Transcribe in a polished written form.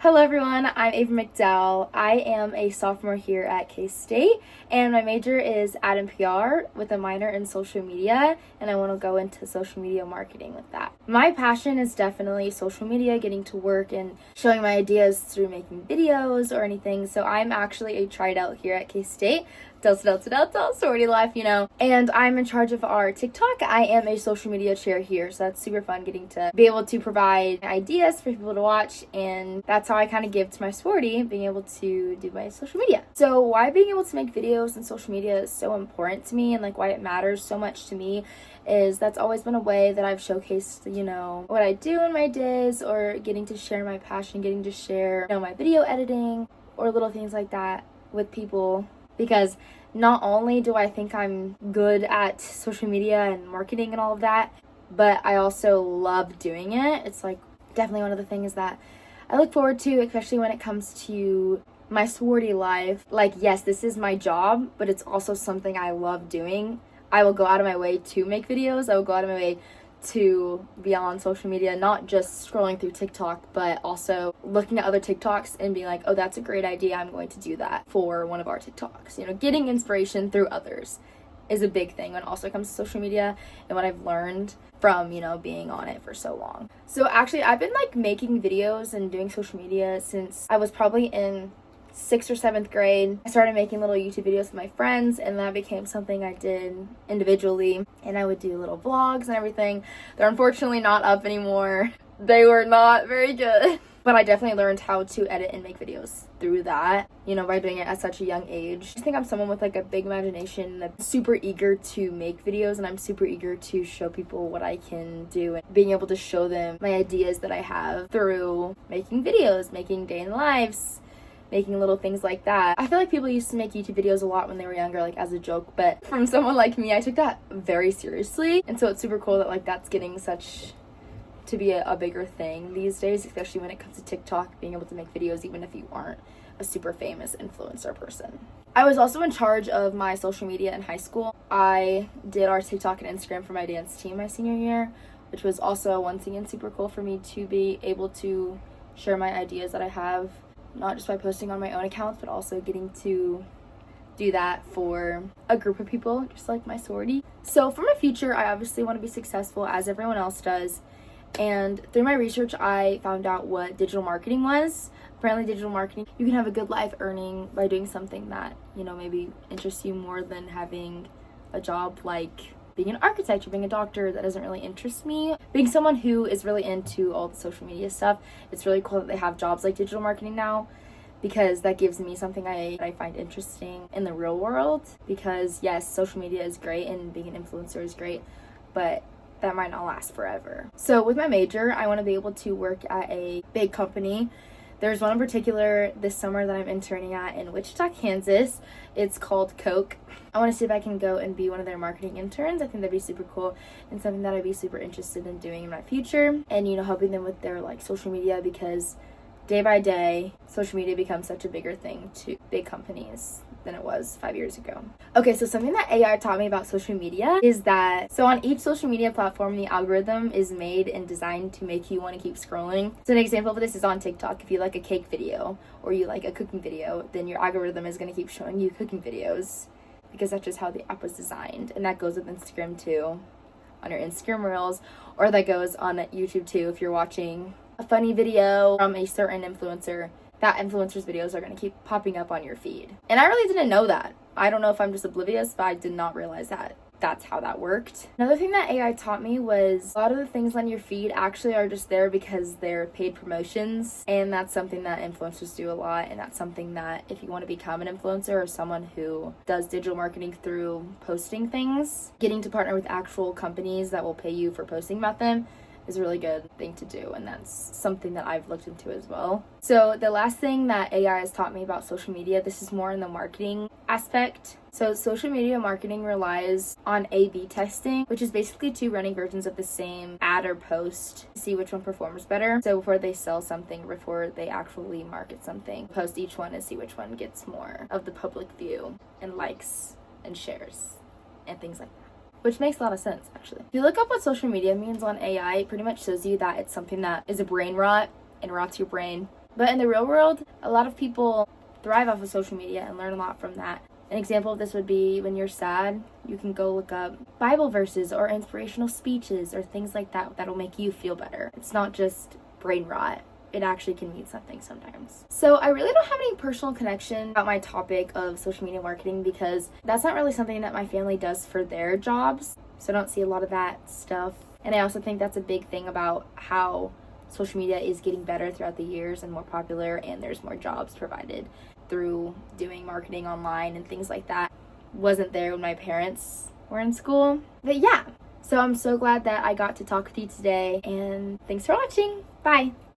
Hello everyone, I'm Avery McDowell. I am a sophomore here at K-State and my major is Ad and PR with a minor in social media, and I want to go into social media marketing with that. My passion is definitely social media, getting to work and showing my ideas through making videos or anything. So I'm actually a tried out here at K-State. Sorority life, and I'm in charge of our TikTok. I am a social media chair here, so that's super fun getting to be able to provide ideas for people to watch, and that's how I kind of give to my sorority, being able to do my social media. So why being able to make videos and social media is so important to me, and like why it matters so much to me, is that's always been a way that I've showcased, what I do in my days, or getting to share my passion, getting to share, my video editing or little things like that with people. Because not only do I think I'm good at social media and marketing and all of that, but I also love doing it. It's like definitely one of the things that I look forward to, especially when it comes to my sorority life. Like, yes, this is my job, but it's also something I love doing. I will go out of my way to make videos. I will go out of my way to be on social media, not just scrolling through TikTok, but also looking at other TikToks and being like, oh, that's a great idea, I'm going to do that for one of our TikToks. Getting inspiration through others is a big thing when it also comes to social media, and what I've learned from, being on it for so long. So actually, I've been making videos and doing social media since I was probably in 6th or 7th grade. I started making little YouTube videos with my friends, and that became something I did individually, and I would do little vlogs and everything. They're unfortunately not up anymore. They were not very good. But I definitely learned how to edit and make videos through that, by doing it at such a young age. I think I'm someone with a big imagination that's super eager to make videos, and I'm super eager to show people what I can do and being able to show them my ideas that I have through making videos, making day in the lives, making little things like that. I feel like people used to make YouTube videos a lot when they were younger, as a joke, but from someone like me, I took that very seriously. And so it's super cool that that's getting to be a bigger thing these days, especially when it comes to TikTok, being able to make videos even if you aren't a super famous influencer person. I was also in charge of my social media in high school. I did our TikTok and Instagram for my dance team my senior year, which was also once again super cool for me to be able to share my ideas that I have, not just by posting on my own accounts, but also getting to do that for a group of people, just like my sorority. So for my future, I obviously want to be successful as everyone else does. And through my research, I found out what digital marketing was. Apparently digital marketing, you can have a good life earning by doing something that, maybe interests you more than having a job like being an architect or being a doctor. That doesn't really interest me. Being someone who is really into all the social media stuff, it's really cool that they have jobs like digital marketing now, because that gives me something I find interesting in the real world. Because yes, social media is great and being an influencer is great, but that might not last forever. So with my major, I want to be able to work at a big company. There's one in particular this summer that I'm interning at in Wichita, Kansas. It's called Coke. I want to see if I can go and be one of their marketing interns. I think that'd be super cool and something that I'd be super interested in doing in my future. And, helping them with their social media, because day by day, social media becomes such a bigger thing to big companies than it was 5 years ago. Okay, so something that AI taught me about social media is that, so on each social media platform, the algorithm is made and designed to make you want to keep scrolling. So an example of this is on TikTok. If you like a cake video or you like a cooking video, then your algorithm is going to keep showing you cooking videos, because that's just how the app was designed. And that goes with Instagram too, on your Instagram Reels, or that goes on YouTube too. If you're watching a funny video from a certain influencer, that influencer's videos are going to keep popping up on your feed. And I really didn't know that. I don't know if I'm just oblivious, but I did not realize that that's how that worked. Another thing that AI taught me was a lot of the things on your feed actually are just there because they're paid promotions, and that's something that influencers do a lot, and that's something that if you want to become an influencer or someone who does digital marketing through posting things, getting to partner with actual companies that will pay you for posting about them is a really good thing to do, and that's something that I've looked into as well. So the last thing that AI has taught me about social media, this is more in the marketing aspect. So social media marketing relies on A/B testing, which is basically two running versions of the same ad or post to see which one performs better. So before they sell something, before they actually market something, post each one and see which one gets more of the public view and likes and shares and things like that. Which makes a lot of sense, actually. If you look up what social media means on AI, it pretty much shows you that it's something that is a brain rot and rots your brain But in the real world, a lot of people thrive off of social media and learn a lot from that. An example of this would be when you're sad, you can go look up Bible verses or inspirational speeches or things like that that'll make you feel better. It's not just brain rot. It actually can mean something sometimes. So I really don't have any personal connection about my topic of social media marketing because that's not really something that my family does for their jobs. So I don't see a lot of that stuff. And I also think that's a big thing about how social media is getting better throughout the years and more popular, and there's more jobs provided through doing marketing online and things like that. Wasn't there when my parents were in school. But yeah, so I'm so glad that I got to talk with you today, and thanks for watching. Bye.